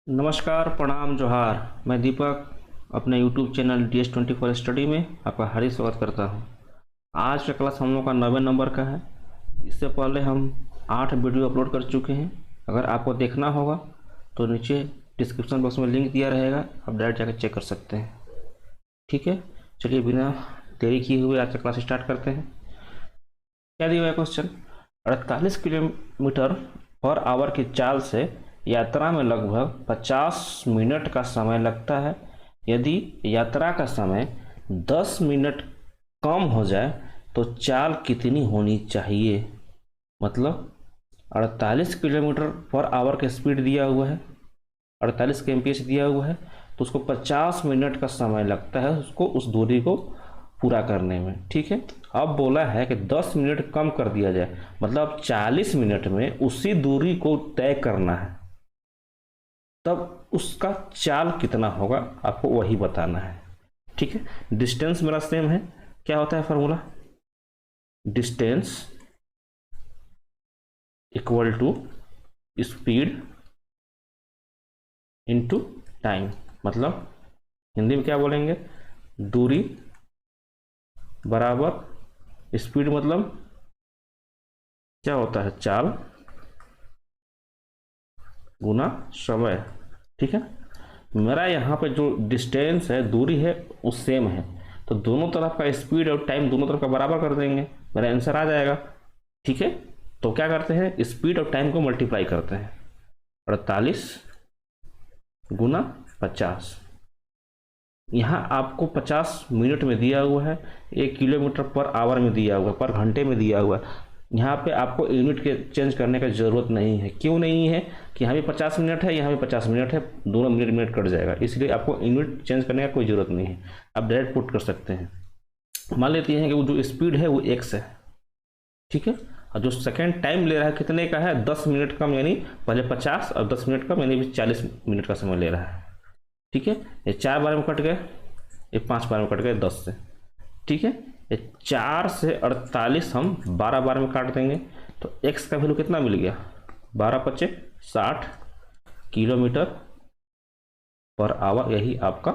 नमस्कार, प्रणाम, जोहार। मैं दीपक अपने YouTube चैनल DS24 स्टडी में आपका हार्दिक स्वागत करता हूं। आज का क्लास हम लोग का 90 नंबर का है। इससे पहले हम 8 वीडियो अपलोड कर चुके हैं। अगर आपको देखना होगा तो नीचे डिस्क्रिप्शन बॉक्स में लिंक दिया रहेगा, आप डायरेक्ट जाकर चेक कर सकते हैं। ठीक है, चलिए बिना देरी किए हुए आज का क्लास स्टार्ट करते हैं। क्या दिया हुआ है क्वेश्चन? 48 किलोमीटर पर आवर की चाल से यात्रा में लगभग 50 मिनट का समय लगता है। यदि यात्रा का समय 10 मिनट कम हो जाए तो चाल कितनी होनी चाहिए? मतलब 48 किलोमीटर पर आवर का स्पीड दिया हुआ है, 48 kmph दिया हुआ है, तो उसको 50 मिनट का समय लगता है उसको उस दूरी को पूरा करने में। ठीक है, अब बोला है कि 10 मिनट कम कर दिया जाए, मतलब 40 मिनट में उसी दूरी को तय करना है। तब उसका चाल कितना होगा आपको वही बताना है। ठीक है, डिस्टेंस मेरा सेम है। क्या होता है formula? Distance equal to speed into time. मतलब हिंदी में क्या बोलेंगे? दूरी बराबर स्पीड, मतलब क्या होता है? चाल गुना समय। ठीक है, मेरा यहाँ पे जो डिस्टेंस है, दूरी है, वो सेम है, तो दोनों तरफ का स्पीड और टाइम दोनों तरफ का बराबर कर देंगे, मेरा आंसर आ जाएगा। ठीक है, तो क्या करते हैं? स्पीड और टाइम को मल्टीप्लाई करते हैं। 48 गुना 50। यहाँ आपको 50 मिनट में दिया हुआ है, 1 किलोमीटर पर आवर में दिया हुआ है, पर घंटे में दिया हुआ है। यहाँ पे आपको यूनिट के चेंज करने का ज़रूरत नहीं है। क्यों नहीं है? कि यहाँ भी 50 मिनट है, यहाँ भी 50 मिनट है, दोनों मिनट मिनट कट जाएगा, इसलिए आपको यूनिट चेंज करने का कोई ज़रूरत नहीं है, आप डायरेक्ट पुट कर सकते हैं। मान लेते हैं कि वो जो स्पीड है वो x है। ठीक है, और जो सेकेंड टाइम ले रहा है कितने का है? 10 मिनट कम, यानी पहले 50 और 10 मिनट कम, यानी 40 मिनट का समय ले रहा है। ठीक है, ये 4 बार में कट गए, ये 5 बार में कट गए 10 से। ठीक है, ये 4 से 48 हम 12 बार में काट देंगे, तो x का वैल्यू कितना मिल गया? 12 पच्चे 60 किलोमीटर पर आवर। यही आपका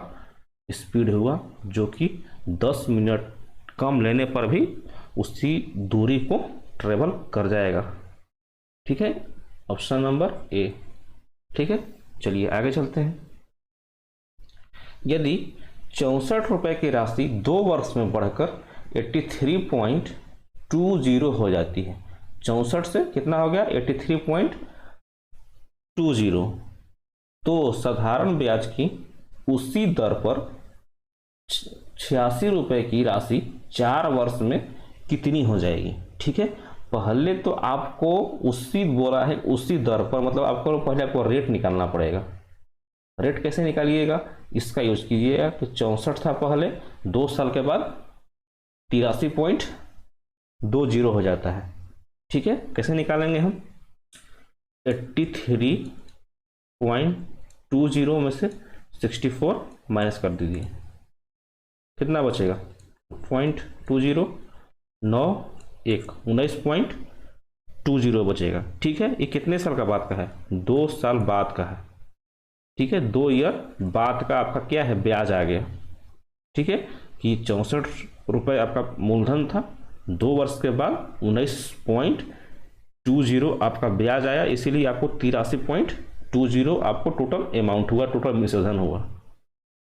स्पीड हुआ, जो कि 10 मिनट कम लेने पर भी उसी दूरी को ट्रेवल कर जाएगा। ठीक है, ऑप्शन नंबर ए। ठीक है, चलिए आगे चलते हैं। यदि 64 रुपये की राशि 2 वर्ष में बढ़कर 83.20 हो जाती है, 64 से कितना हो गया? 83.20, तो साधारण ब्याज की उसी दर पर 86 रुपये की राशि 4 वर्ष में कितनी हो जाएगी? ठीक है, पहले तो आपको उसी बोला है, उसी दर पर, मतलब आपको पहले आपको रेट निकालना पड़ेगा। रेट कैसे निकालिएगा? इसका यूज कीजिएगा। तो 64 था पहले, 2 साल के बाद 83.20 हो जाता है। ठीक है, कैसे निकालेंगे हम? 83.20 में से 64 माइनस कर दीजिए, कितना बचेगा? 0.20, 9 1 19.20 बचेगा। ठीक है, ये कितने साल का बाद का है? 2 साल बाद का है। ठीक है, 2 ईयर बाद का आपका क्या है? ब्याज आ गया। ठीक है, कि 64 रुपये आपका मूलधन था, 2 वर्ष के बाद 19.20 आपका ब्याज आया, इसीलिए आपको 83.20 आपको टोटल अमाउंट हुआ, टोटल मिश्रधन हुआ।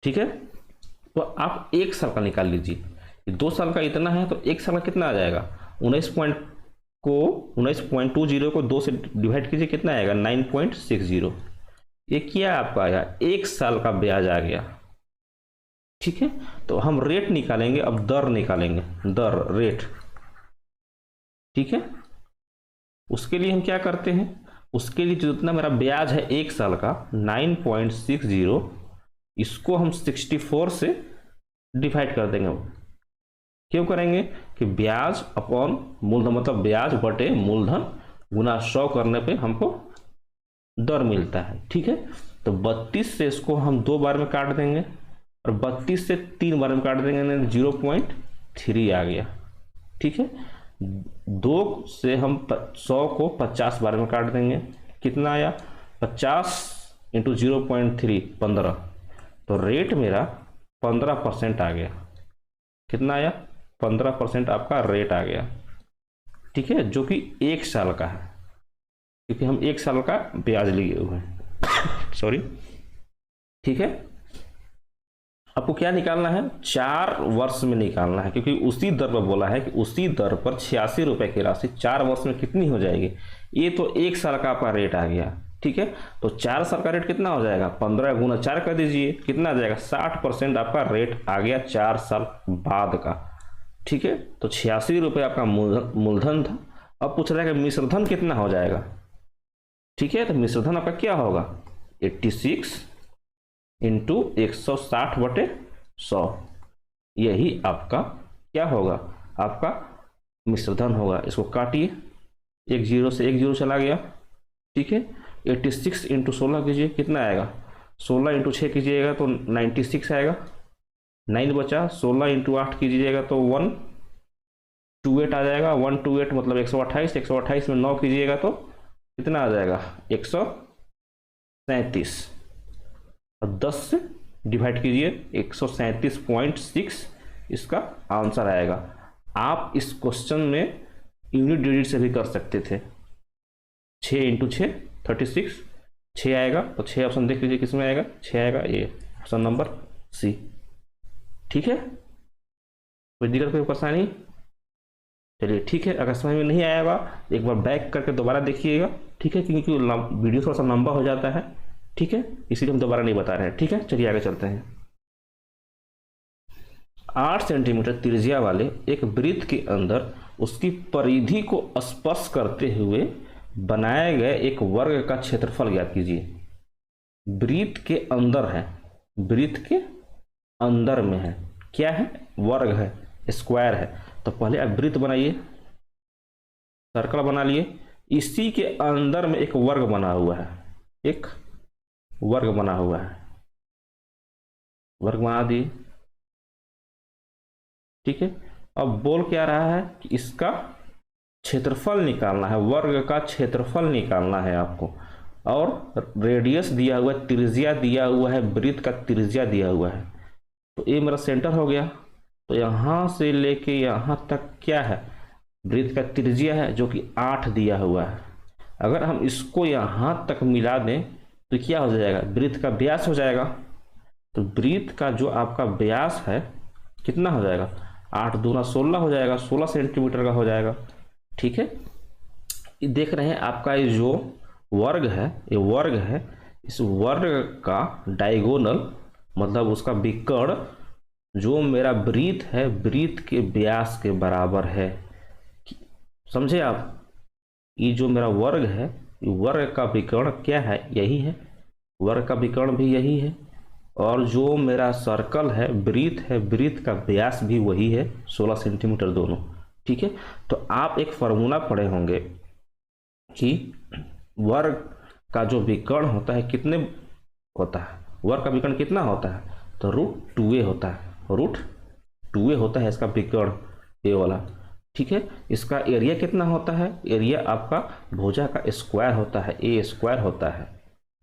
ठीक है, तो आप 1 साल का निकाल लीजिए। 2 साल का इतना है, तो 1 साल का कितना आ जाएगा? 19.20 को 2 से डिवाइड कीजिए, कितना आएगा? 9.60। ये क्या आपका आया? 1 साल का ब्याज आ गया। ठीक है, तो हम रेट निकालेंगे, अब दर निकालेंगे, दर, रेट। ठीक है, उसके लिए हम क्या करते हैं? उसके लिए जितना मेरा ब्याज है 1 साल का 9.60, इसको हम 64 से डिवाइड कर देंगे। क्यों करेंगे? कि ब्याज अपॉन मूलधन, मतलब ब्याज बटे मूलधन गुना 100 करने पे हमको दर मिलता है। ठीक है, तो 32 से इसको हम 2 बार में काट देंगे, और 32 से 3 बार में काट देंगे, 0.3 आ गया। ठीक है, 2 से हम 100 को 50 बार में काट देंगे, कितना आया? 50 इंटू 0.3 15, तो रेट मेरा 15% आ गया। कितना आया? 15% आपका रेट आ गया। ठीक है, जो कि 1 साल का है, क्योंकि हम 1 साल का ब्याज लिए हुए हैं। सॉरी। ठीक है, आपको क्या निकालना है? 4 वर्ष में निकालना है, क्योंकि उसी दर पर बोला है कि उसी दर पर 86 रुपए की राशि 4 वर्ष में कितनी हो जाएगी। ये तो 1 साल का आपका रेट आ गया। ठीक है, तो 4 साल का रेट कितना हो जाएगा? 15 गुना 4 कर दीजिए, कितना आ जाएगा? 60% आपका रेट आ गया 4 साल बाद का। ठीक है, तो 86 रुपये आपका मूलधन था। अब पूछ रहा है कि मिश्रधन कितना हो जाएगा। ठीक है, तो मिश्रधन आपका क्या होगा? 86 इंटू 160/100, यही आपका क्या होगा? आपका मिश्रधन होगा। इसको काटिए, 1 0 से 1 0 चला गया। ठीक है, 86 इंटू 16 कीजिए, कितना आएगा? 16 इंटू 6 कीजिएगा तो 96 आएगा। 9 बचा। 16 इंटू 8 कीजिएगा तो 128 आ जाएगा। 128 मतलब 128। 128 में 9 कीजिएगा तो कितना आ जाएगा? 137। और 10 से डिवाइड कीजिए, 137.6 इसका आंसर आएगा। आप इस क्वेश्चन में यूनिट डिजिट से भी कर सकते थे। 6 इंटू 6 36, 6 आएगा। तो 6 ऑप्शन देख लीजिए किस में आएगा? 6 आएगा, ये ऑप्शन नंबर सी। ठीक है, कोई दिक्कत, कोई परेशानी? चलिए ठीक है, अगर समझ में नहीं आएगा एक बार बैक करके दोबारा देखिएगा। ठीक है, क्योंकि वीडियो थोड़ा सा लंबा हो जाता है। ठीक है, इसीलिए हम दोबारा नहीं बता रहे हैं। ठीक है, चलिए आगे चलते हैं। 8 सेंटीमीटर त्रिज्या वाले एक वृत्त के अंदर उसकी परिधि को स्पर्श करते हुए बनाए गए एक वर्ग का क्षेत्रफल ज्ञात कीजिए। वृत्त के अंदर है, वृत्त के अंदर में है, क्या है? वर्ग है, स्क्वायर है। तो पहले आप वृत्त बनाइए, सर्कल बना लिए, इसी के अंदर में एक वर्ग बना हुआ है, एक वर्ग बना हुआ है, वर्ग बना दिए। ठीक है, अब बोल क्या रहा है कि इसका क्षेत्रफल निकालना है, वर्ग का क्षेत्रफल निकालना है आपको। और रेडियस दिया हुआ है, त्रिज्या दिया हुआ है, वृत्त का त्रिज्या दिया हुआ है। तो ये मेरा सेंटर हो गया। तो यहाँ से लेके यहाँ तक क्या है? वृत्त का त्रिज्या है, जो कि 8 दिया हुआ है। अगर हम इसको यहाँ तक मिला दें तो क्या हो जाएगा? वृत्त का व्यास हो जाएगा। तो वृत्त का जो आपका व्यास है कितना हो जाएगा? 8 दूना 16 हो जाएगा, 16 सेंटीमीटर का हो जाएगा। ठीक है, ये देख रहे हैं आपका ये जो वर्ग है, ये वर्ग है, इस वर्ग का डायगोनल मतलब उसका विकर्ण जो मेरा वृत्त है, वृत्त के व्यास के बराबर है। समझे आप? ये जो मेरा वर्ग है, ये वर्ग का विकर्ण क्या है? यही है, वर्ग का विकर्ण भी यही है। और जो मेरा सर्कल है, वृत्त है, वृत्त का व्यास भी वही है, 16 सेंटीमीटर दोनों। ठीक है, तो आप एक फॉर्मूला पढ़े होंगे कि वर्ग का जो विकर्ण होता है कितने होता है? वर्ग का विकर्ण कितना होता है? तो √2a होता है, √2a होता है इसका विकर्ण, ए वाला। ठीक है, इसका एरिया कितना होता है? एरिया आपका भुजा का स्क्वायर होता है, ए स्क्वायर होता है।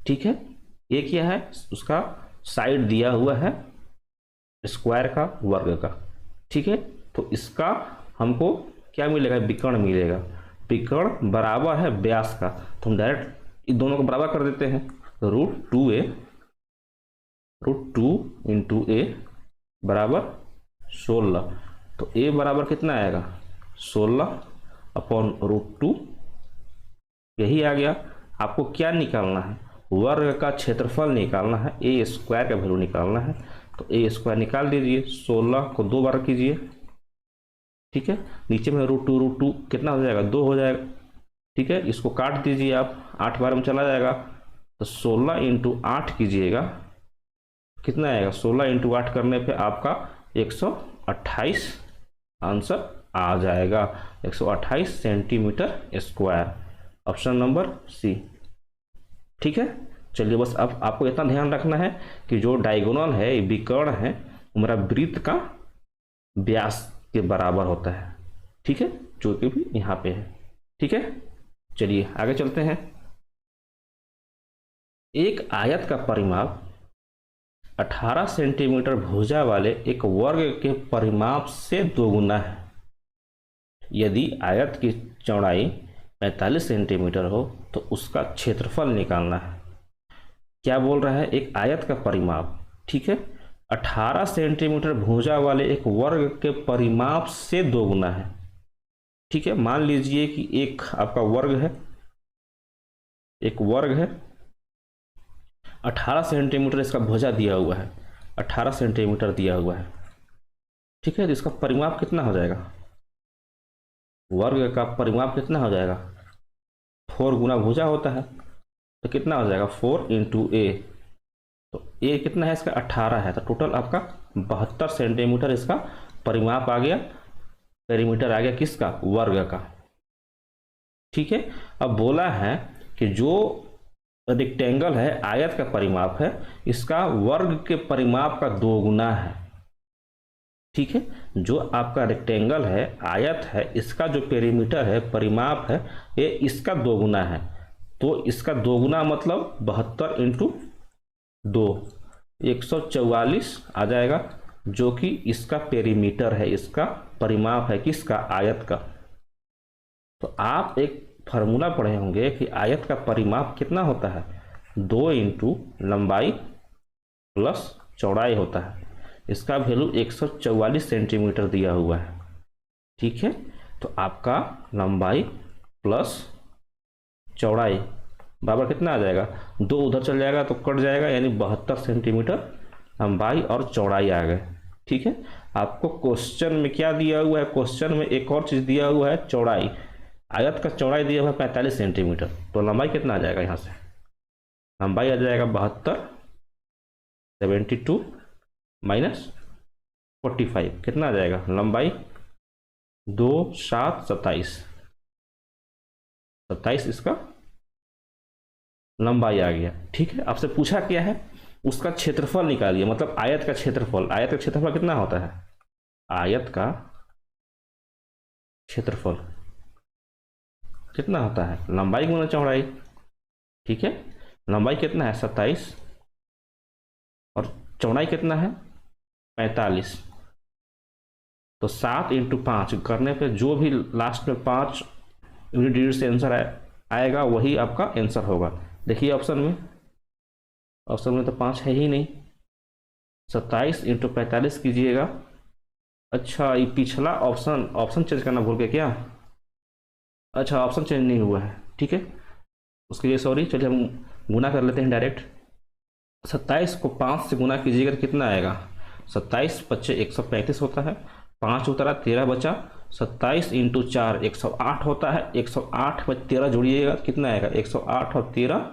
ठीक है, ये क्या है? उसका साइड दिया हुआ है स्क्वायर का, वर्ग का। ठीक है, तो इसका हमको क्या मिलेगा? विकर्ण मिलेगा। विकर्ण बराबर है व्यास का, तो हम डायरेक्ट इन दोनों को बराबर कर देते हैं। √2a, √2 इंटू ए बराबर 16। तो a बराबर कितना आएगा? 16/√2, यही आ गया। आपको क्या निकालना है? वर्ग का क्षेत्रफल निकालना है, ए स्क्वायर का वैल्यू निकालना है। तो ए स्क्वायर निकाल दीजिए, 16 को 2 बार कीजिए। ठीक है, नीचे में √2 कितना हो जाएगा? 2 हो जाएगा। ठीक है, इसको काट दीजिए आप, 8 बार में चला जाएगा। तो 16 इंटू 8 कीजिएगा, कितना आएगा? 16 इंटू 8 करने पे आपका 128 आंसर आ जाएगा, 128 centimetre square, option number C. ठीक है, चलिए बस अब आपको इतना ध्यान रखना है कि जो डायगोनल है, विकर्ण है, हमारा वृत्त का व्यास के बराबर होता है। ठीक है, जो कि भी यहाँ पे है। ठीक है, चलिए आगे चलते हैं। एक आयत का परिमाप 18 सेंटीमीटर भुजा वाले एक वर्ग के परिमाप से दोगुना है यदि आयत की चौड़ाई 45 सेंटीमीटर हो तो उसका क्षेत्रफल निकालना है। क्या बोल रहा है? एक आयत का परिमाप, ठीक है, 18 सेंटीमीटर भुजा वाले एक वर्ग के परिमाप से दोगुना है। ठीक है, मान लीजिए कि एक आपका वर्ग है, एक वर्ग है, 18 सेंटीमीटर इसका भुजा दिया हुआ है, 18 सेंटीमीटर दिया हुआ है। ठीक है, तो इसका परिमाप कितना हो जाएगा? वर्ग का परिमाप कितना हो जाएगा? 4 गुना भुजा होता है तो कितना हो जाएगा? 4 इंटू ए। तो ए कितना है इसका? 18 है। तो टोटल आपका 72 सेंटीमीटर इसका परिमाप आ गया, पेरीमीटर आ गया किसका? वर्ग का। ठीक है, अब बोला है कि जो रेक्टेंगल है, आयत का परिमाप है, इसका वर्ग के परिमाप का दोगुना है। ठीक है, जो आपका रेक्टेंगल है, आयत है, इसका जो पेरीमीटर है, परिमाप है, ये इसका दोगुना है। तो इसका दोगुना मतलब 72 इंटू 2, 144 आ जाएगा, जो कि इसका पेरीमीटर है, इसका परिमाप है किसका? आयत का। तो आप एक फार्मूला पढ़े होंगे कि आयत का परिमाप कितना होता है? 2 इंटू लंबाई प्लस चौड़ाई होता है। इसका वैल्यू 144 सेंटीमीटर दिया हुआ है। ठीक है, तो आपका लंबाई प्लस चौड़ाई बराबर कितना आ जाएगा? 2 उधर चल जाएगा तो कट जाएगा, यानी 72 सेंटीमीटर लंबाई और चौड़ाई आ गए। ठीक है, आपको क्वेश्चन में क्या दिया हुआ है? क्वेश्चन में एक और चीज़ दिया हुआ है, चौड़ाई। आयत का चौड़ाई दिया हुआ है 45 सेंटीमीटर, तो लंबाई कितना आ जाएगा? यहाँ से लंबाई आ जाएगा 72, 72 माइनस 45 कितना आ जाएगा? लंबाई 2, 7, 27, 27 इसका लंबाई आ गया। ठीक है, आपसे पूछा क्या है? उसका क्षेत्रफल निकालिए, मतलब आयत का क्षेत्रफल। आयत का क्षेत्रफल कितना होता है? आयत का क्षेत्रफल कितना होता है? लंबाई गुना चौड़ाई। ठीक है, लंबाई कितना है? 27 और चौड़ाई कितना है? 45। तो 7 इंटू 5 करने पे जो भी लास्ट में 5 यूनिट डिजिट से आंसर आएगा वही आपका आंसर होगा। देखिए ऑप्शन में तो 5 है ही नहीं। 27 इंटू 45 कीजिएगा। अच्छा, ये पिछला ऑप्शन चेंज करना भूल गए क्या? अच्छा, ऑप्शन चेंज नहीं हुआ है। ठीक है, उसके लिए सॉरी। चलिए हम गुना कर लेते हैं डायरेक्ट। 27 को 5 से गुना कीजिएगा तो कितना आएगा? 27 × 135 होता है, 5 उतरा 13 बचा, 27 इंटू 4 108 होता है, 108 में 13 जोड़िएगा कितना आएगा? 108 और 13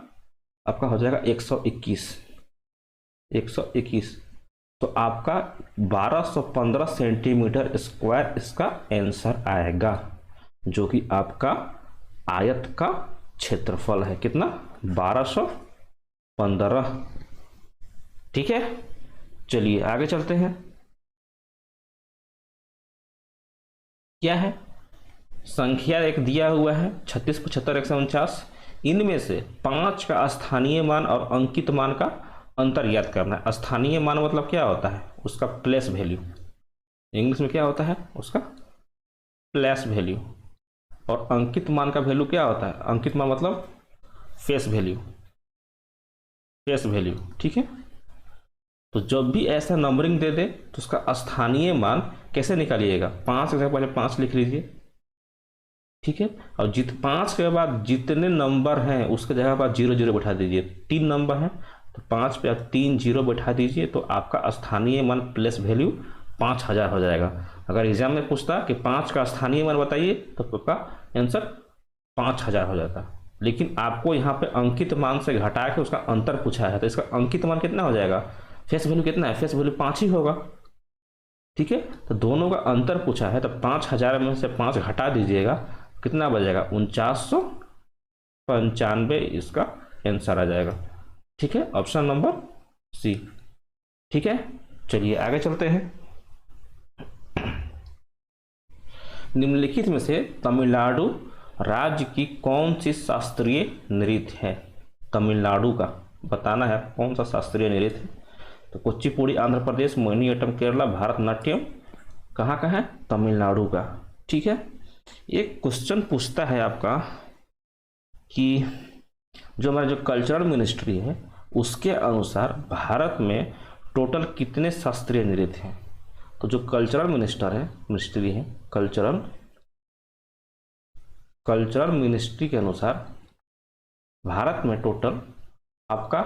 आपका हो जाएगा 121। 121 तो आपका 1215 सेंटीमीटर स्क्वायर इसका आंसर आएगा, जो कि आपका आयत का क्षेत्रफल है। कितना? 1215। ठीक है, चलिए आगे चलते हैं। क्या है? संख्या एक दिया हुआ है 36, 75, 149। इनमें से 5 का स्थानीय मान और अंकित मान का अंतर ज्ञात करना है। स्थानीय मान मतलब क्या होता है? उसका प्लेस वैल्यू। इंग्लिश में क्या होता है? उसका प्लेस वैल्यू। और अंकित मान का वैल्यू क्या होता है? अंकित मान मतलब फेस वैल्यू। Face value. ठीक है, तो जब भी ऐसा नंबरिंग दे दे तो उसका स्थानीय मान कैसे निकालिएगा? 5 के पहले 5 लिख लीजिए। ठीक है, और 5 के बाद जितने नंबर हैं उसके जगह पर 0 0 बैठा दीजिए। 3 नंबर हैं तो 5 पे आप 3 0 बैठा दीजिए, तो आपका स्थानीय मान प्लस वैल्यू 5000 हो जाएगा। अगर एग्जाम में पूछता कि 5 का स्थानीय मान बताइए तो आपका आंसर 5000 हो जाता। लेकिन आपको यहाँ पे अंकित मान से घटा के उसका अंतर पूछा है, तो इसका अंकित मान कितना हो जाएगा? फेस वैल्यू कितना है? फेस वैल्यू 5 ही होगा। ठीक है, तो दोनों का अंतर पूछा है, तो 5000 में से 5 घटा दीजिएगा, कितना बचेगा? 4995 इसका आंसर आ जाएगा। ठीक है, ऑप्शन नंबर सी। ठीक है, चलिए आगे चलते हैं। निम्नलिखित में से तमिलनाडु राज्य की कौन सी शास्त्रीय नृत्य है? तमिलनाडु का बताना है कौन सा शास्त्रीय नृत्य है। तो कुचिपुड़ी आंध्र प्रदेश, मोहिनीअट्टम केरला, भारतनाट्यम कहाँ का है? तमिलनाडु का। ठीक है, एक क्वेश्चन पूछता है आपका कि जो हमारा जो कल्चरल मिनिस्ट्री है उसके अनुसार भारत में टोटल कितने शास्त्रीय नृत्य हैं। तो जो कल्चरल मिनिस्ट्री है कल्चरल मिनिस्ट्री के अनुसार भारत में टोटल आपका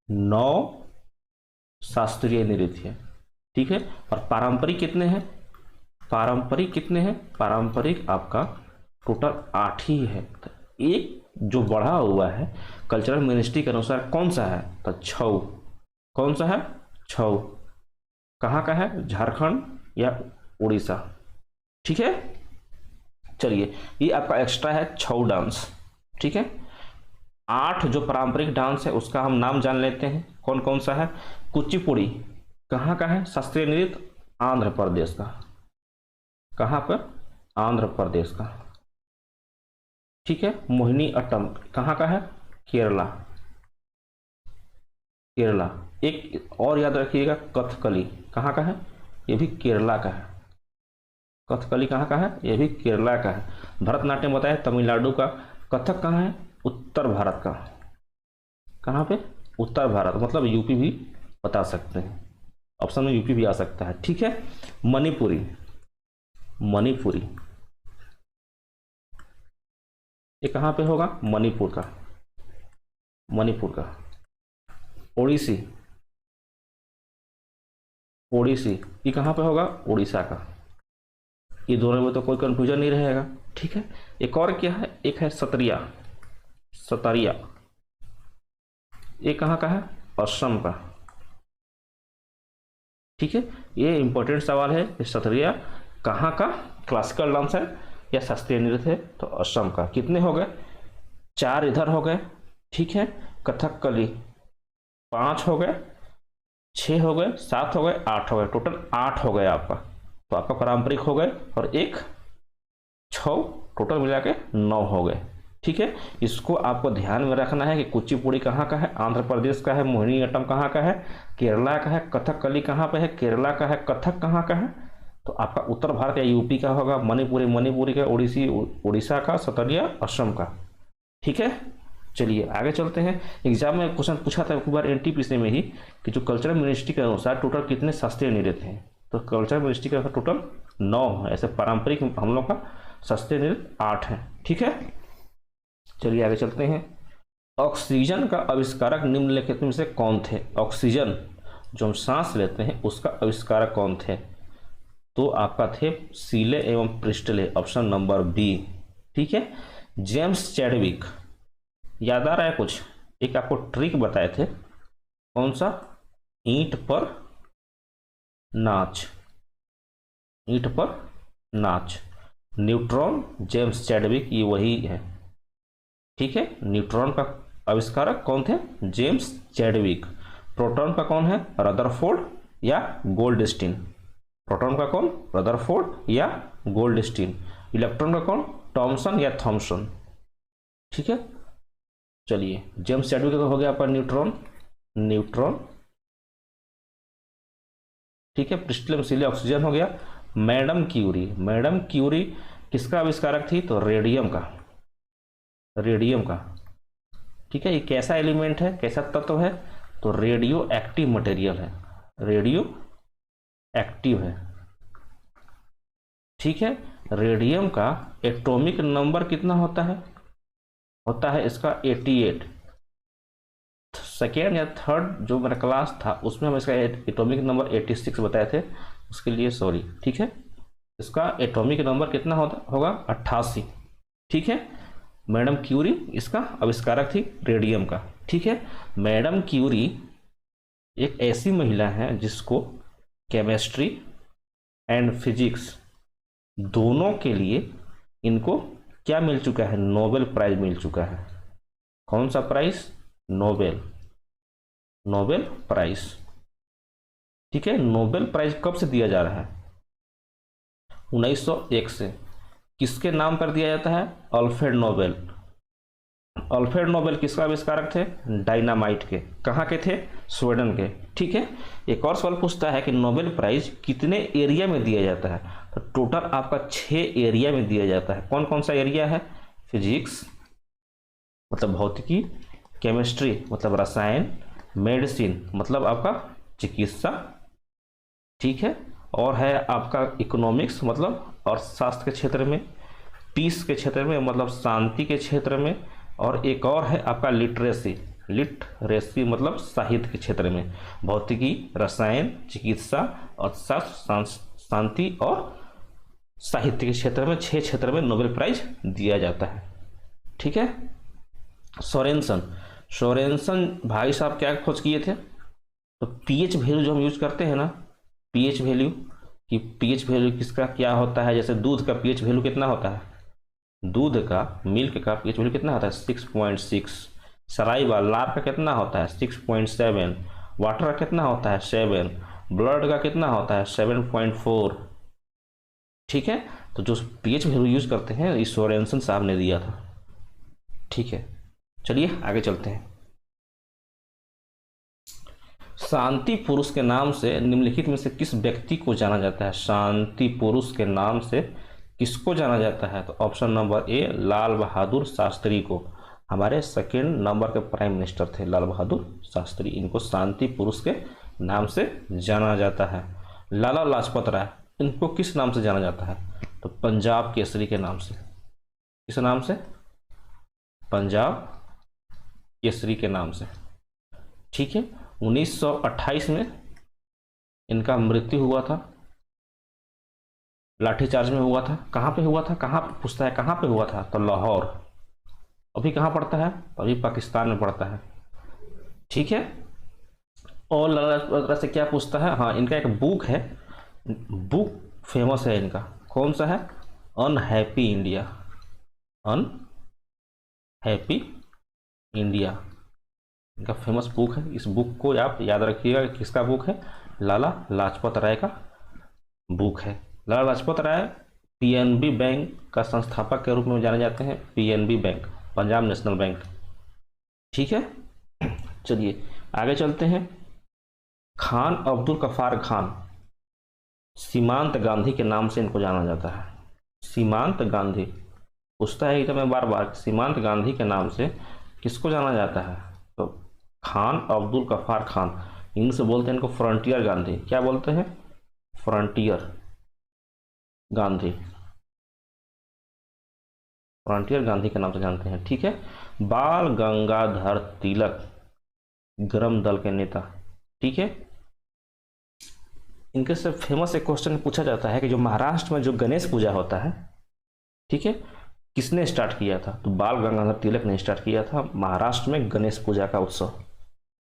9 शास्त्रीय नृत्य है। ठीक है, और पारंपरिक कितने हैं? पारंपरिक आपका टोटल 8 ही है। तो एक जो बढ़ा हुआ है कल्चरल मिनिस्ट्री के अनुसार कौन सा है? तो छऊ। कौन सा है? छऊ। कहाँ का है? झारखंड या उड़ीसा। ठीक है, चलिए ये आपका एक्स्ट्रा है छऊ डांस। ठीक है, 8 जो पारंपरिक डांस है उसका हम नाम जान लेते हैं कौन कौन सा है। कुचिपुड़ी कहाँ का है? शास्त्रीय नृत्य आंध्र प्रदेश का। कहाँ पर? आंध्र प्रदेश का। ठीक है, मोहिनीअट्टम कहाँ का है? केरला। एक और याद रखिएगा, कथकली कहाँ का है? ये भी केरला का है। कथकली कहाँ का है? ये भी केरला का है। भरतनाट्यम बताया तमिलनाडु का। कथक कहाँ है? उत्तर भारत का। कहाँ पे? उत्तर भारत, मतलब यूपी भी बता सकते हैं, ऑप्शन में यूपी भी आ सकता है। ठीक है, मणिपुरी ये कहाँ पे होगा? मणिपुर का। ओडिसी ये कहाँ पे होगा? उड़ीसा का। ये दोनों में तो कोई कंफ्यूजन नहीं रहेगा। ठीक है, एक और क्या है? एक है सतरिया। ये कहाँ का है? असम का। ठीक है, ये इंपॉर्टेंट सवाल है। सतरिया कहाँ का क्लासिकल डांस है या शास्त्रीय नृत्य है? तो असम का। कितने हो गए? 4 इधर हो गए। ठीक है, कथकली 5 हो गए, 6 हो गए, 7 हो गए, 8 हो गए, टोटल 8 हो गए आपका। तो आपका पारंपरिक हो गए और एक छऊ, टोटल मिला के 9 हो गए। ठीक है, इसको आपको ध्यान में रखना है कि कुचिपुड़ी कहाँ का है? आंध्र प्रदेश का है। मोहिनीअट्टम कहाँ का है? केरला का है। कथकली कहाँ पे है? केरला का है। कथक कहाँ का है? तो आपका उत्तर भारत या यूपी का होगा। मणिपुरी का। उड़ीसा का। सतरिया असम का। ठीक है, चलिए आगे चलते हैं। एग्जाम में क्वेश्चन पूछा था एक बार एनटीपीसी में ही कि जो कल्चरल मिनिस्ट्री के अनुसार टोटल कितने शास्त्रीय नृत्य हैं। तो कल्चरल मिनिस्ट्री के अनुसार टोटल 9 है। ऐसे पारंपरिक हम लोग का शास्त्रीय नृत्य 8 है। ठीक है, चलिए आगे चलते हैं। ऑक्सीजन का आविष्कारक निम्नलिखित में से कौन थे? ऑक्सीजन जो हम सांस लेते हैं उसका आविष्कारक कौन थे? तो आपका थे सीले एवं प्रिस्टले, ऑप्शन नंबर बी। ठीक है, जेम्स चैडविक। याद आ रहा है कुछ? एक आपको ट्रिक बताए थे, कौन सा? ईंट पर नाच। न्यूट्रॉन जेम्स चैडविक ये वही है। ठीक है, न्यूट्रॉन का आविष्कारक कौन थे? James Chadwick. प्रोटॉन का कौन है? रदरफोर्ड या गोल्डस्टीन। प्रोटॉन का कौन? रदरफोर्ड या गोल्डस्टीन। इलेक्ट्रॉन का कौन? टॉमसन या थॉमसन। ठीक है, चलिए जेम्स चैडविक का हो गया आपका न्यूट्रॉन। ठीक है, प्रिस्टले सीले ऑक्सीजन हो गया। मैडम क्यूरी किसका आविष्कारक थी? तो रेडियम का। ठीक है, ये कैसा एलिमेंट है, कैसा तत्व है? तो रेडियो एक्टिव मटेरियल है, रेडियो एक्टिव है। ठीक है, रेडियम का एटॉमिक नंबर कितना होता है? इसका 88। सेकेंड या थर्ड जो मेरा क्लास था उसमें हम इसका एटॉमिक नंबर 86 बताए थे, उसके लिए सॉरी। ठीक है, इसका एटॉमिक नंबर कितना होगा? 88। ठीक है, मैडम क्यूरी इसका आविष्कारक थी रेडियम का। ठीक है, मैडम क्यूरी एक ऐसी महिला है जिसको केमिस्ट्री एंड फिजिक्स दोनों के लिए इनको क्या मिल चुका है? नोबेल प्राइज मिल चुका है। कौन सा प्राइज? Nobel prize. ठीक है, नोबेल प्राइज कब से दिया जा रहा है? 1901 से। किसके नाम पर दिया जाता है? Alfred Nobel. अल्फ्रेड नोबेल किसका आविष्कारक थे? डायनामाइट के। कहाँ के थे? स्वीडन के। ठीक है। एक और सवाल पूछता है कि नोबेल प्राइज कितने एरिया में दिया जाता है? तो टोटल आपका 6 एरिया में दिया जाता है। कौन कौन सा एरिया है? फिजिक्स मतलब भौतिकी, केमिस्ट्री मतलब रसायन, मेडिसिन मतलब आपका चिकित्सा, ठीक है, और है आपका इकोनॉमिक्स मतलब अर्थशास्त्र के क्षेत्र में, पीस के क्षेत्र में मतलब शांति के क्षेत्र में, और एक और है आपका लिटरेसी मतलब साहित्य के क्षेत्र में। भौतिकी, रसायन, चिकित्सा, अर्थशास्त्र, शांति और साहित्य के क्षेत्र में 6 क्षेत्र में नोबेल प्राइज दिया जाता है। ठीक है। सोरेनसन भाई साहब क्या खोज किए थे? तो पीएच वैल्यू जो हम यूज करते हैं ना, पीएच वैल्यू, कि पीएच वैल्यू किसका क्या होता है। जैसे दूध का पीएच वैल्यू कितना होता है? दूध का, मिल्क का पीएच वैल्यू कितना होता है? 6.6। सलाइवा, लार का कितना होता है? 6.7। वाटर का कितना होता है? 7। ब्लड का कितना होता है? 7.4। ठीक है। तो जो पीएच वैल्यू यूज करते हैं इस सोरेनसन साहब ने दिया था। ठीक है, चलिए आगे चलते हैं। शांति पुरुष के नाम से निम्नलिखित में से किस व्यक्ति को जाना जाता है? शांति पुरुष के नाम से किसको जाना जाता है? तो option number A, Lal Bahadur Shastri को। हमारे सेकेंड नंबर के प्राइम मिनिस्टर थे लाल बहादुर शास्त्री। इनको शांति पुरुष के नाम से जाना जाता है। लाला लाजपत राय, इनको किस नाम से जाना जाता है? तो पंजाब केसरी के नाम से। किस नाम से? पंजाब केसरी के नाम से। ठीक है। 1928 में इनका मृत्यु हुआ था, लाठीचार्ज में हुआ था। कहाँ पे हुआ था? कहाँ पूछता है कहाँ पे हुआ था? तो लाहौर। अभी कहाँ पड़ता है? अभी पाकिस्तान में पड़ता है। ठीक है। और लाला लाजपत राय से क्या पूछता है? हाँ, इनका एक बुक है, बुक फेमस है इनका। कौन सा है? Unhappy India. अनहैप्पी इंडिया इनका फेमस बुक है। इस बुक को आप याद रखिएगा। किसका बुक है? लाला लाजपत राय का बुक है। लाला लाजपत राय पीएनबी बैंक का संस्थापक के रूप में जाने जाते हैं। PNB bank, Punjab national bank. ठीक है। चलिए आगे चलते हैं। खान अब्दुल गफ्फार खान, सीमांत गांधी के नाम से इनको जाना जाता है। सीमांत गांधी पूछता है तो मैं बार बार, सीमांत गांधी के नाम से किसको जाना जाता है? तो खान अब्दुल गफ्फार खान, इंग्लिश से बोलते हैं इनको फ्रंटियर गांधी। क्या बोलते हैं? फ्रंटियर गांधी। फ्रंटियर गांधी के नाम से जानते हैं। ठीक है। बाल गंगाधर तिलक, गरम दल के नेता। ठीक है। इनके से फेमस एक क्वेश्चन पूछा जाता है कि जो महाराष्ट्र में जो गणेश पूजा होता है, ठीक है, किसने स्टार्ट किया था? तो बाल गंगाधर तिलक ने स्टार्ट किया था महाराष्ट्र में गणेश पूजा का उत्सव।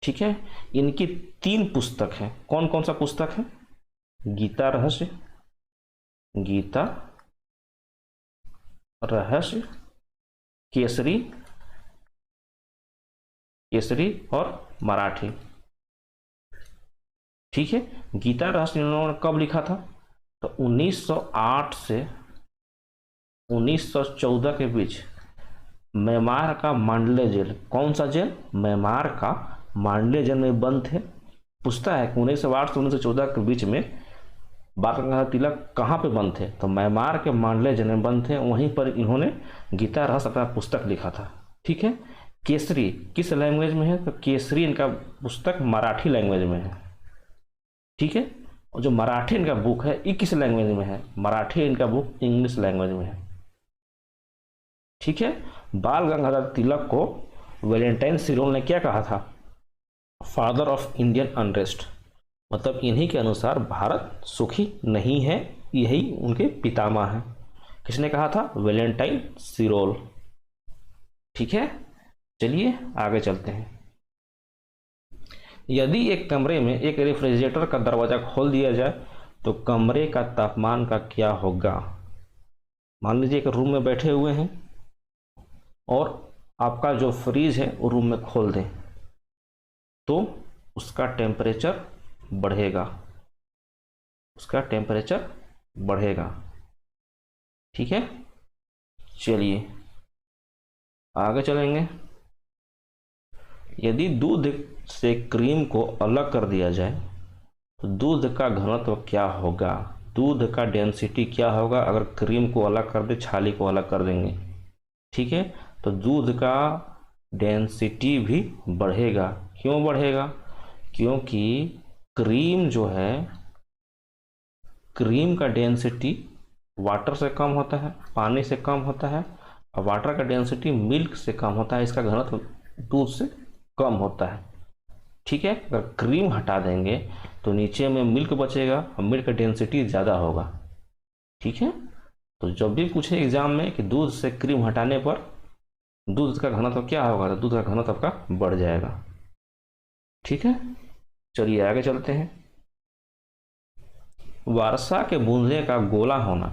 ठीक है। इनकी 3 पुस्तक हैं। कौन कौन सा पुस्तक है? गीता रहस्य, गीता रहस्य, केसरी, केसरी और मराठी। ठीक है। गीता रहस्य इन्होंने कब लिखा था? तो 1908 से 1914 के बीच म्यांमार का मांडले जेल। कौन सा जेल? म्यांमार का मांडले जेल में बंद थे। पूछता है कि 1908 से 1914 के बीच में बाल गंगाधर तिलक कहाँ पे बंद थे? तो म्यांमार के मांडले जेल में बंद थे। वहीं पर इन्होंने गीता रहस्य अपना पुस्तक लिखा था। ठीक है। केसरी किस लैंग्वेज में है? तो केसरी इनका पुस्तक मराठी लैंग्वेज में है। ठीक है। और जो मराठी इनका बुक है ये किस लैंग्वेज में है? मराठी इनका बुक इंग्लिश लैंग्वेज में है। ठीक है। बाल गंगाधर तिलक को वैलेंटाइन सिरोल ने क्या कहा था? Father of Indian unrest. मतलब इन्हीं के अनुसार भारत सुखी नहीं है, यही उनके पितामह हैं। किसने कहा था? वैलेंटाइन सिरोल। ठीक है। चलिए आगे चलते हैं। यदि एक कमरे में एक रेफ्रिजरेटर का दरवाजा खोल दिया जाए तो कमरे का तापमान का क्या होगा? मान लीजिए एक रूम में बैठे हुए हैं और आपका जो फ्रिज है वो रूम में खोल दें तो उसका टेम्परेचर बढ़ेगा, उसका टेम्परेचर बढ़ेगा। ठीक है। चलिए आगे चलेंगे। यदि दूध से क्रीम को अलग कर दिया जाए तो दूध का घनत्व क्या होगा, दूध का डेंसिटी क्या होगा अगर क्रीम को अलग कर दे, छाली को अलग कर देंगे। ठीक है, तो दूध का डेंसिटी भी बढ़ेगा। क्यों बढ़ेगा? क्योंकि क्रीम जो है, क्रीम का डेंसिटी वाटर से कम होता है, पानी से कम होता है, और वाटर का डेंसिटी मिल्क से कम होता है, इसका घनत्व दूध से कम होता है। ठीक है, अगर क्रीम हटा देंगे तो नीचे में मिल्क बचेगा और मिल्क का डेंसिटी ज़्यादा होगा। ठीक है, तो जब भी पूछे एग्जाम में कि दूध से क्रीम हटाने पर दूध का घनत्व क्या होगा, तो दूध का घनत्व का बढ़ जाएगा। ठीक है, चलिए आगे चलते हैं। वर्षा के बूंदे का गोला होना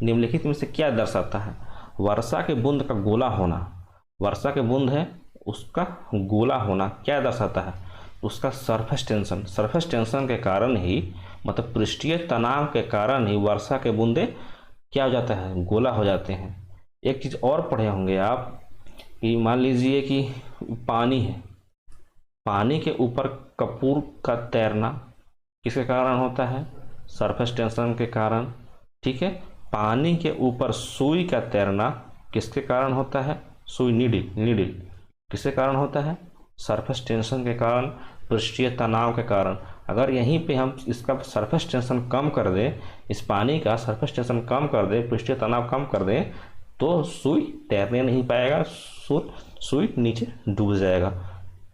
निम्नलिखित में से क्या दर्शाता है? वर्षा के बूंद का गोला होना, वर्षा के बूंद है उसका गोला होना क्या दर्शाता है? उसका सरफेस टेंशन, सरफेस टेंशन के कारण ही, मतलब पृष्ठीय तनाव के कारण ही वर्षा के बूंदे क्या हो जाता है, गोला हो जाते हैं। एक चीज़ और पढ़े होंगे आप कि मान लीजिए कि पानी है, पानी के ऊपर कपूर का तैरना किसके कारण होता है? सरफेस टेंशन के कारण। ठीक है, पानी के ऊपर सुई का तैरना किसके कारण होता है? सुई, नीडल किसके कारण होता है? सरफेस टेंशन के कारण, पृष्ठीय तनाव के कारण। अगर यहीं पे हम इसका सरफेस टेंशन कम कर दें, इस पानी का सरफेस टेंशन कम कर दें, पृष्ठीय तनाव कम कर दें, तो सुई तैरने नहीं पाएगा, सुई नीचे डूब जाएगा।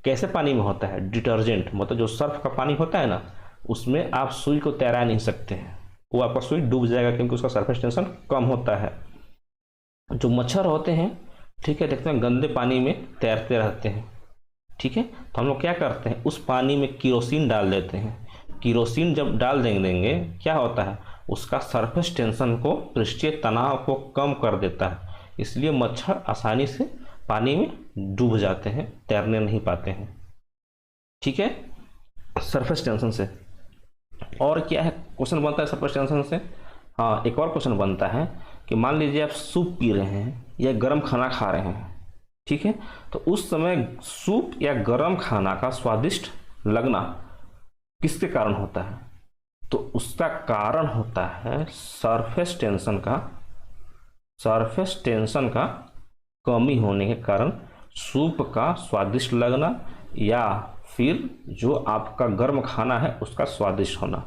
कैसे पानी में होता है? डिटर्जेंट, मतलब जो सर्फ का पानी होता है ना, उसमें आप सुई को तैरा नहीं सकते हैं, वो आपका सुई डूब जाएगा क्योंकि उसका सरफेस टेंशन कम होता है। जो मच्छर होते हैं, ठीक है, देखते हैं गंदे पानी में तैरते रहते हैं। ठीक है, तो हम लोग क्या करते हैं, उस पानी में केरोसिन डाल देते हैं। केरोसिन जब डाल देंगे क्या होता है, उसका सरफेस टेंशन को, पृष्ठीय तनाव को कम कर देता है, इसलिए मच्छर आसानी से पानी में डूब जाते हैं, तैरने नहीं पाते हैं। ठीक है, सरफेस टेंशन से। और क्या है क्वेश्चन बनता है सरफेस टेंशन से? हाँ, एक और क्वेश्चन बनता है कि मान लीजिए आप सूप पी रहे हैं या गर्म खाना खा रहे हैं। ठीक है, तो उस समय सूप या गर्म खाना का स्वादिष्ट लगना किसके कारण होता है? तो उसका कारण होता है सरफेस टेंशन का, सरफेस टेंशन का कमी होने के कारण सूप का स्वादिष्ट लगना, या फिर जो आपका गर्म खाना है उसका स्वादिष्ट होना।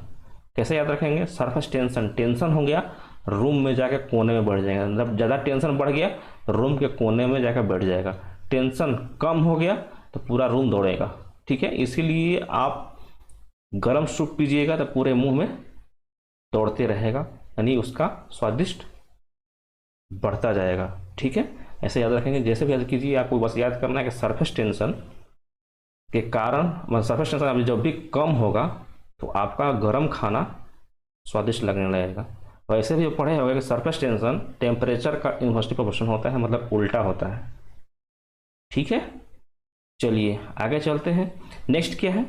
कैसे याद रखेंगे? सरफेस टेंशन, टेंशन हो गया रूम में जाकर कोने में बैठ जाएगा, मतलब ज़्यादा टेंशन बढ़ गया रूम के कोने में जाकर बैठ जाएगा। टेंशन कम हो गया तो पूरा रूम दौड़ेगा। ठीक है, इसीलिए आप गर्म सूप पीजिएगा तो पूरे मुंह में दौड़ते रहेगा, यानी उसका स्वादिष्ट बढ़ता जाएगा। ठीक है, ऐसे याद रखेंगे। जैसे भी याद कीजिए, आपको बस याद करना है कि सरफेस टेंशन के कारण, सरफेस टेंशन अभी जब भी कम होगा तो आपका गर्म खाना स्वादिष्ट लगने लगेगा। और ऐसे भी पढ़े होंगे कि सरफेस टेंशन टेम्परेचर का इन्वर्सली प्रोपोर्शन होता है, मतलब उल्टा होता है। ठीक है, चलिए आगे चलते हैं। नेक्स्ट क्या है?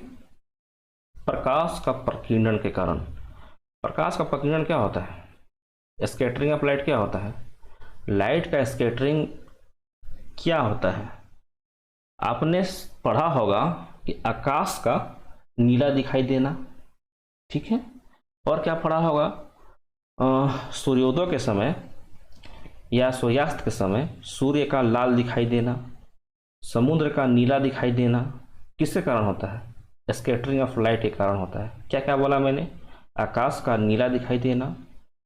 प्रकाश का प्रकीर्णन के कारण। प्रकाश का प्रकीर्णन क्या होता है? स्कैटरिंग ऑफ लाइट क्या होता है? लाइट का स्कैटरिंग क्या होता है? आपने पढ़ा होगा कि आकाश का नीला दिखाई देना। ठीक है, और क्या पढ़ा होगा? सूर्योदय के समय या सूर्यास्त के समय सूर्य का लाल दिखाई देना, समुद्र का नीला दिखाई देना किसके कारण होता है? स्कैटरिंग ऑफ लाइट के कारण होता है। क्या क्या बोला मैंने? आकाश का नीला दिखाई देना,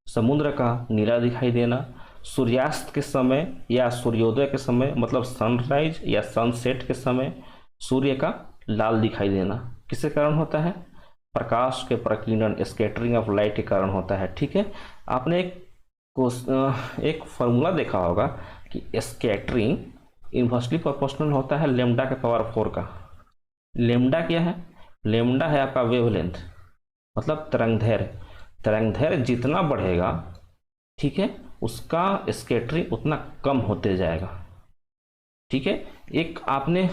समुद्र का नीला दिखाई देना, सूर्यास्त के समय या सूर्योदय के समय, मतलब सनराइज या सनसेट के समय सूर्य का लाल दिखाई देना किसके कारण होता है? प्रकाश के प्रकीर्णन, स्कैटरिंग ऑफ लाइट के कारण होता है। ठीक है, आपने एक फॉर्मूला देखा होगा कि स्कैटरिंग इन्वर्सली प्रोपोर्शनल होता है लेम्डा के पावर 4 का। लेम्डा क्या है? लेम्डा है आपका वेवलेंथ, मतलब तरंगदैर्घ्य। तरंगदैर्घ्य जितना बढ़ेगा, ठीक है, उसका स्कैटरिंग उतना कम होते जाएगा। ठीक है, एक आपने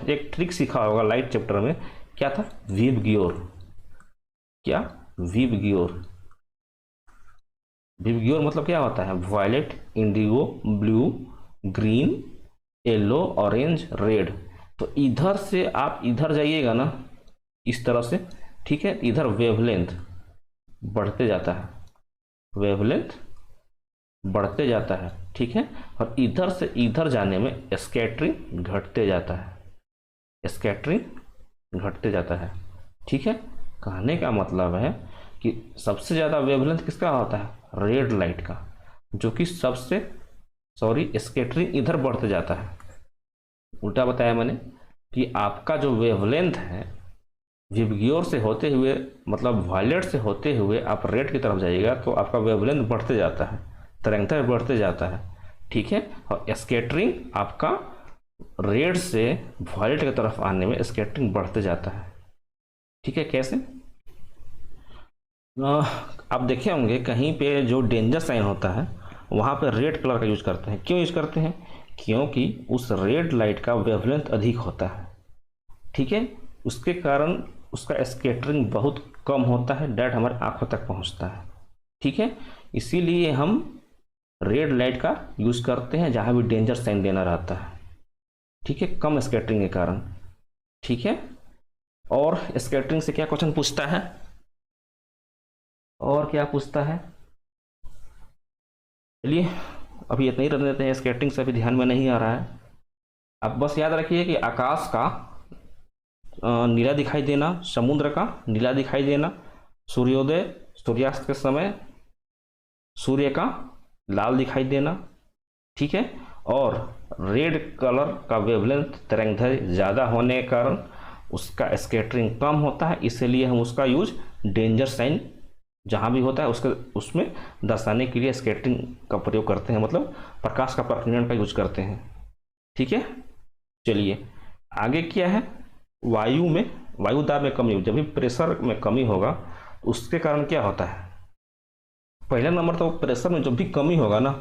एक ट्रिक सीखा होगा लाइट चैप्टर में, क्या था? वीव गियोर। क्या? वीव गियोर। वीव गियोर मतलब क्या होता है? Violet, indigo, blue, green, yellow, orange, red. तो इधर से आप इधर जाइएगा ना, इस तरह से, ठीक है, इधर वेवलेंथ बढ़ते जाता है, वेवलेंथ बढ़ते जाता है, ठीक है, और इधर से इधर जाने में स्कैटरिंग घटते जाता है, स्कैटरिंग घटते जाता है, ठीक है। कहने का मतलब है कि सबसे ज़्यादा वेवलेंथ किसका होता है, रेड लाइट का, जो कि सबसे, सॉरी, स्कैटरिंग इधर बढ़ते जाता है। उल्टा बताया मैंने कि आपका जो वेवलेंथ है, विबग्योर से होते हुए, मतलब वायलेट से होते हुए आप रेड की तरफ जाइएगा तो आपका वेवलेंथ बढ़ते जाता है, तरंगता बढ़ते जाता है, ठीक है। और स्कैटरिंग आपका रेड से वायलेट की तरफ आने में स्कैटरिंग बढ़ते जाता है, ठीक है। कैसे? आप देखे होंगे कहीं पे जो डेंजर साइन होता है वहाँ पे रेड कलर का यूज करते हैं। क्यों यूज करते हैं? क्योंकि उस रेड लाइट का वेवलेंथ अधिक होता है, ठीक है। उसके कारण उसका स्कैटरिंग बहुत कम होता है, डायरेक्ट हमारे आंखों तक पहुँचता है, ठीक है। इसीलिए हम रेड लाइट का यूज करते हैं जहाँ भी डेंजर साइन देना रहता है, ठीक है, कम स्कैटरिंग के कारण, ठीक है। और स्कैटरिंग से क्या क्वेश्चन पूछता है, और क्या पूछता है? चलिए अभी इतना ही रख देते हैं, स्कैटरिंग से अभी ध्यान में नहीं आ रहा है। अब बस याद रखिए कि आकाश का नीला दिखाई देना, समुद्र का नीला दिखाई देना, सूर्योदय सूर्यास्त के समय सूर्य का लाल दिखाई देना, ठीक है। और रेड कलर का वेवलेंथ तरंगदैर्घ्य ज़्यादा होने के कारण उसका स्कैटरिंग कम होता है, इसीलिए हम उसका यूज डेंजर साइन जहाँ भी होता है उसमें दर्शाने के लिए स्कैटरिंग का प्रयोग करते हैं, मतलब प्रकाश का प्रकीर्णन का यूज करते हैं, ठीक है। चलिए आगे क्या है, वायु में, वायु दाब में कमी, जब भी प्रेशर में कमी होगा तो उसके कारण क्या होता है, पहला नंबर तो प्रेशर में जब भी कमी होगा ना,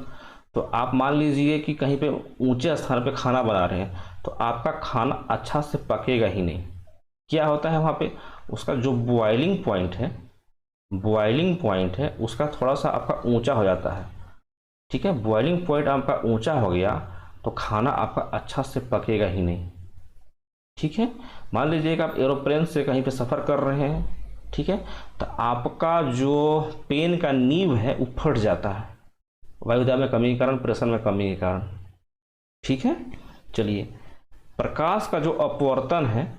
तो आप मान लीजिए कि कहीं पे ऊंचे स्थान पे खाना बना रहे हैं तो आपका खाना अच्छा से पकेगा ही नहीं। क्या होता है वहाँ पे, उसका जो बॉइलिंग पॉइंट है, बॉइलिंग पॉइंट है उसका थोड़ा सा आपका ऊंचा हो जाता है, ठीक है। बॉइलिंग पॉइंट आपका ऊंचा हो गया तो खाना आपका अच्छा से पकेगा ही नहीं, ठीक है। मान लीजिए कि आप एरोप्लेन से कहीं पे सफ़र कर रहे हैं, ठीक है, तो आपका जो पेन का नींव है वो फट जाता है वायुदाब में कमी के कारण, प्रेशर में कमी के कारण, ठीक है। चलिए प्रकाश का जो अपवर्तन है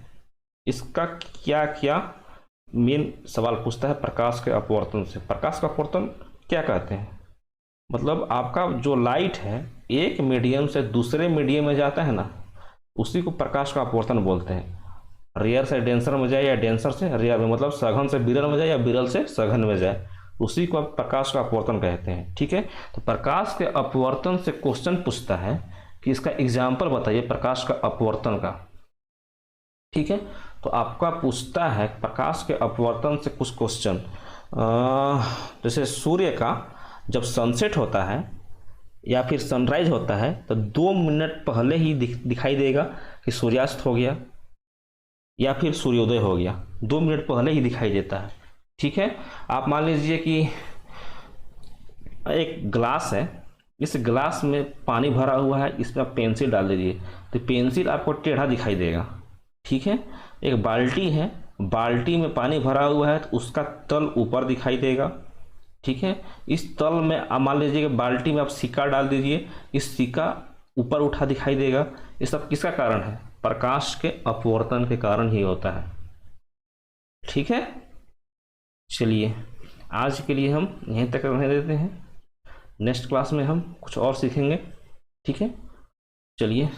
इसका क्या क्या मेन सवाल पूछता है प्रकाश के अपवर्तन से। प्रकाश का अपवर्तन क्या कहते हैं, मतलब आपका जो लाइट है एक मीडियम से दूसरे मीडियम में जाता है ना, उसी को प्रकाश का अपवर्तन बोलते हैं। रेयर से डेंसर में जाए या डेंसर से रेयर में, मतलब सघन से विरल में जाए या विरल से सघन में जाए, उसी को आप प्रकाश का अपवर्तन कहते हैं, ठीक है। तो प्रकाश के अपवर्तन से क्वेश्चन पूछता है कि इसका एग्जाम्पल बताइए प्रकाश का अपवर्तन का, ठीक है। तो आपका पूछता है प्रकाश के अपवर्तन से कुछ क्वेश्चन, जैसे सूर्य का जब सनसेट होता है या फिर सनराइज होता है तो 2 मिनट पहले ही दिखाई देगा कि सूर्यास्त हो गया या फिर सूर्योदय हो गया, 2 मिनट पहले ही दिखाई देता है, ठीक है। आप मान लीजिए कि एक ग्लास है, इस ग्लास में पानी भरा हुआ है, इसमें आप पेंसिल डाल दीजिए तो पेंसिल आपको टेढ़ा दिखाई देगा, ठीक है। एक बाल्टी है, बाल्टी में पानी भरा हुआ है तो उसका तल ऊपर दिखाई देगा, ठीक है। इस तल में आप मान लीजिए कि बाल्टी में आप सिक्का डाल दीजिए, इस सिक्का ऊपर उठा दिखाई देगा। ये सब किसका कारण है, प्रकाश के अपवर्तन के कारण ही होता है, ठीक है। चलिए आज के लिए हम यहीं तक रहने देते हैं, नेक्स्ट क्लास में हम कुछ और सीखेंगे, ठीक है। चलिए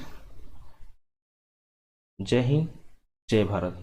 जय हिंद जय भारत।